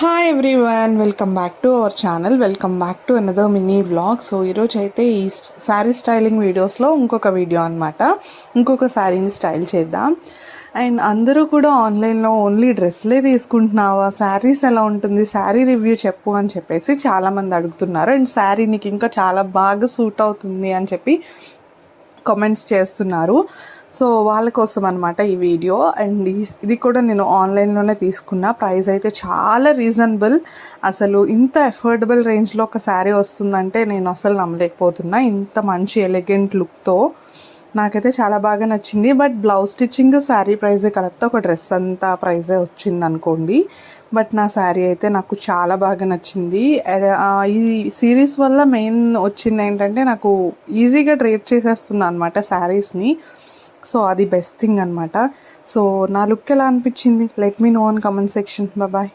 Hi everyone, welcome back to our channel. Welcome back to another mini vlog. So ఈరోజు అయితే ఈ sari styling వీడియోస్లో ఇంకొక వీడియో అనమాట. ఇంకొక శారీని స్టైల్ చేద్దాం. అండ్ అందరూ కూడా ఆన్లైన్లో ఓన్లీ డ్రెస్లే తీసుకుంటున్నావా, శారీస్ ఎలా ఉంటుంది, శారీ రివ్యూ చెప్పు అని చెప్పేసి చాలామంది అడుగుతున్నారు. అండ్ శారీ నీకు ఇంకా చాలా బాగా సూట్ అవుతుంది అని చెప్పి కామెంట్స్ చేస్తున్నారు. సో వాళ్ళ కోసం అనమాట ఈ వీడియో. అండ్ ఇది కూడా నేను ఆన్లైన్లోనే తీసుకున్నా. ప్రైస్ అయితే చాలా రీజనబుల్. అసలు ఇంత అఫోర్డబుల్ రేంజ్లో ఒక శారీ వస్తుందంటే నేను అసలు నమ్మలేకపోతున్నా. ఇంత మంచి ఎలిగెంట్ లుక్తో నాకైతే చాలా బాగా నచ్చింది. బట్ బ్లౌజ్ స్టిచ్చింగ్ శారీ ప్రైజే కలిపితే ఒక డ్రెస్ అంతా ప్రైజే వచ్చింది అనుకోండి. బట్ నా శారీ అయితే నాకు చాలా బాగా నచ్చింది. ఈ సిరీస్ వల్ల మెయిన్ వచ్చింది ఏంటంటే నాకు ఈజీగా డ్రేప్ చేసేస్తుంది అనమాట శారీస్ని. సో అది బెస్ట్ థింగ్ అనమాట. సో నా లుక్ ఎలా అనిపించింది, let me know in comment section. Bye.